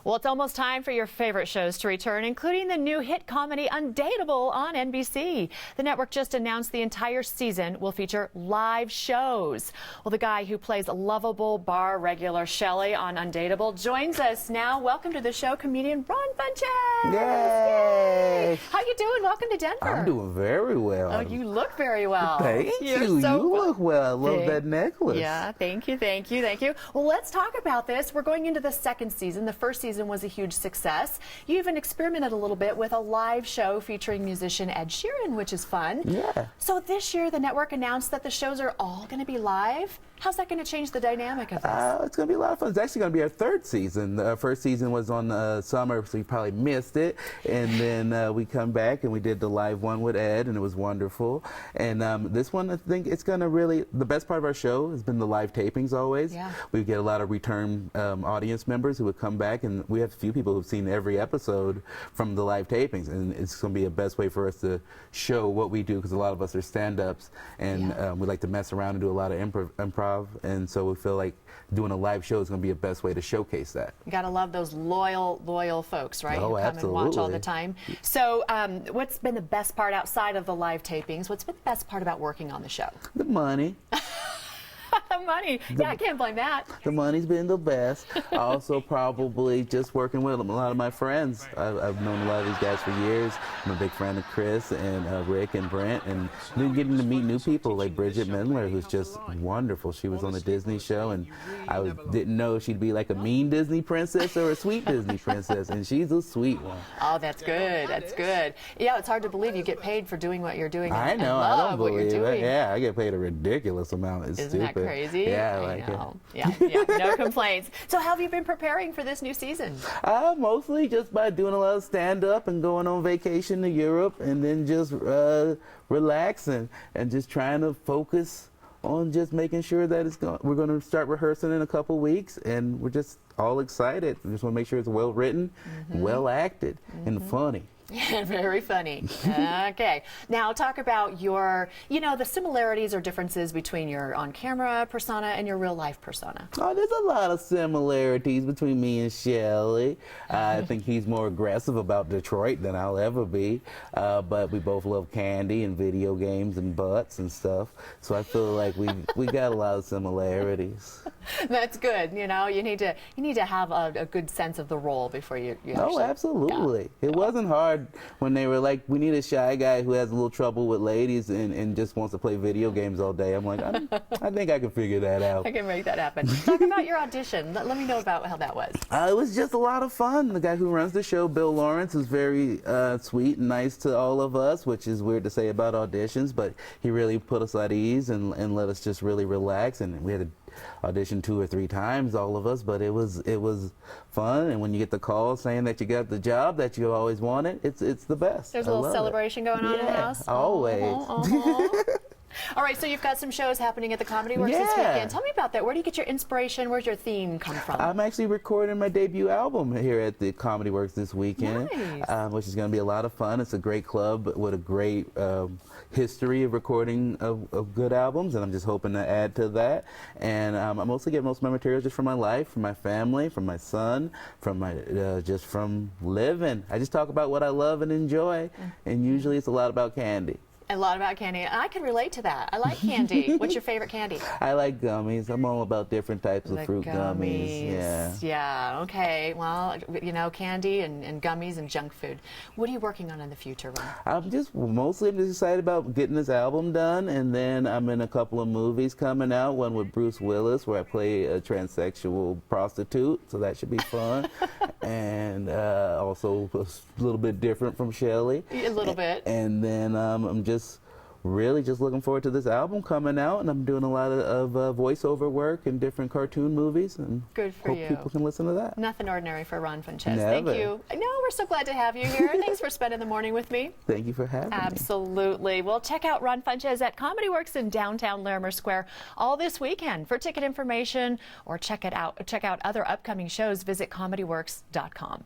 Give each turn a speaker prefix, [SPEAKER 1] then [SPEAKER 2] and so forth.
[SPEAKER 1] Well, it's almost time for your favorite shows to return, including the new hit comedy Undateable on NBC. The network just announced the entire season will feature live shows. Well, the guy who plays lovable bar regular Shelley on Undateable joins us now. Welcome to the show, comedian Ron Funches.
[SPEAKER 2] Yay!
[SPEAKER 1] How you doing? Welcome to Denver.
[SPEAKER 2] I'm doing very well.
[SPEAKER 1] Oh, you look very well.
[SPEAKER 2] Thank you.
[SPEAKER 1] So
[SPEAKER 2] you look well. I love that necklace.
[SPEAKER 1] Yeah, thank you, thank you, thank you. Well, let's talk about this. We're going into the second season. The first season was a huge success. You even experimented a little bit with a live show featuring musician Ed Sheeran, which is fun.
[SPEAKER 2] Yeah.
[SPEAKER 1] So this year, the network announced that the shows are all going to be live. How's that going to change the dynamic of this?
[SPEAKER 2] It's going to be a lot of fun. It's actually going to be our third season. The first season was on summer, so you probably missed it. And then we come back and we did the live one with Ed, and it was wonderful. And this one, I think it's going to really, the best part of our show has been the live tapings always.
[SPEAKER 1] Yeah.
[SPEAKER 2] We get a lot of return audience members who would come back, and we have a few people who've seen every episode from the live tapings. And it's going to be a best way for us to show what we do, because a lot of us are stand-ups, and we like to mess around and do a lot of improv. And so we feel like doing a live show is going to be a best way to showcase that.
[SPEAKER 1] You got to love those loyal folks, right?
[SPEAKER 2] Oh,
[SPEAKER 1] who come
[SPEAKER 2] absolutely.
[SPEAKER 1] and watch all the time. So what's been the best part outside of the live tapings? What's been the best part about working on the show?
[SPEAKER 2] The money.
[SPEAKER 1] The money. Yeah, I can't blame that.
[SPEAKER 2] The money's been the best. Also, probably just working with a lot of my friends. I've known a lot of these guys for years. I'm a big fan of Chris and Rick and Brent, and then getting to meet new people like Bridget Mendler, who's just wonderful. She was on the Disney show, and I didn't know she'd be like a mean Disney princess or a sweet Disney princess, and she's a sweet one.
[SPEAKER 1] Oh, that's good. That's good. Yeah, it's hard to believe you get paid for doing what you're doing.
[SPEAKER 2] I know.
[SPEAKER 1] And
[SPEAKER 2] I
[SPEAKER 1] love
[SPEAKER 2] don't
[SPEAKER 1] what you're
[SPEAKER 2] believe it.
[SPEAKER 1] doing.
[SPEAKER 2] Yeah, I get paid a ridiculous amount. It's
[SPEAKER 1] Isn't
[SPEAKER 2] stupid.
[SPEAKER 1] that crazy?
[SPEAKER 2] Yeah,
[SPEAKER 1] I
[SPEAKER 2] like
[SPEAKER 1] know. Yeah, no complaints. So how have you been preparing for this new season?
[SPEAKER 2] Mostly just by doing a lot of stand-up and going on vacation to Europe, and then just relaxing and just trying to focus on just making sure that we're going to start rehearsing in a couple weeks, and we're just all excited. We just want to make sure it's well written, well acted, and funny.
[SPEAKER 1] Yeah, very funny. Okay. Now talk about your, the similarities or differences between your on-camera persona and your real-life persona.
[SPEAKER 2] Oh, there's a lot of similarities between me and Shelley. I think he's more aggressive about Detroit than I'll ever be. But we both love candy and video games and butts and stuff. So I feel like we got a lot of similarities.
[SPEAKER 1] That's good. You need to have a good sense of the role before you
[SPEAKER 2] Oh, absolutely. Yeah. It wasn't hard when they were like, we need a shy guy who has a little trouble with ladies and just wants to play video games all day. I'm like, I think I can figure that out.
[SPEAKER 1] I can make that happen. Talk about your audition. Let me know about how that was.
[SPEAKER 2] It was just a lot of fun. The guy who runs the show, Bill Lawrence, is very sweet and nice to all of us, which is weird to say about auditions, but he really put us at ease and let us just really relax. And we had to audition 2 or 3 times, all of us, but it was fun. And when you get the call saying that you got the job that you always wanted, it's the best.
[SPEAKER 1] There's a little celebration going on in the house.
[SPEAKER 2] Always.
[SPEAKER 1] All right, so you've got some shows happening at the Comedy Works this weekend. Tell me about that. Where do you get your inspiration? Where's your theme come from?
[SPEAKER 2] I'm actually recording my debut album here at the Comedy Works this weekend, which is going to be a lot of fun. It's a great club with a great history of recording of good albums, and I'm just hoping to add to that. And I mostly get most of my materials just from my life, from my family, from my son, from my just from living. I just talk about what I love and enjoy, and usually it's a lot about candy.
[SPEAKER 1] A lot about candy. I can relate to that. I like candy. What's your favorite candy?
[SPEAKER 2] I like gummies. I'm all about different types of fruit gummies.
[SPEAKER 1] Yeah, okay. Well, candy and gummies and junk food. What are you working on in the future, Ron?
[SPEAKER 2] I'm just excited about getting this album done, and then I'm in a couple of movies coming out, one with Bruce Willis where I play a transsexual prostitute, so that should be fun. And also a little bit different from Shelley.
[SPEAKER 1] A little bit.
[SPEAKER 2] And then I'm really just looking forward to this album coming out, and I'm doing a lot of voiceover work in different cartoon movies, and
[SPEAKER 1] good for
[SPEAKER 2] hope people can listen to that.
[SPEAKER 1] Nothing ordinary for Ron Funches.
[SPEAKER 2] Never.
[SPEAKER 1] Thank you. No, we're so glad to have you here. Thanks for spending the morning with me.
[SPEAKER 2] Thank you for having me.
[SPEAKER 1] Absolutely. Well, check out Ron Funches at Comedy Works in downtown Larimer Square all this weekend. For ticket information or check out other upcoming shows, visit comedyworks.com.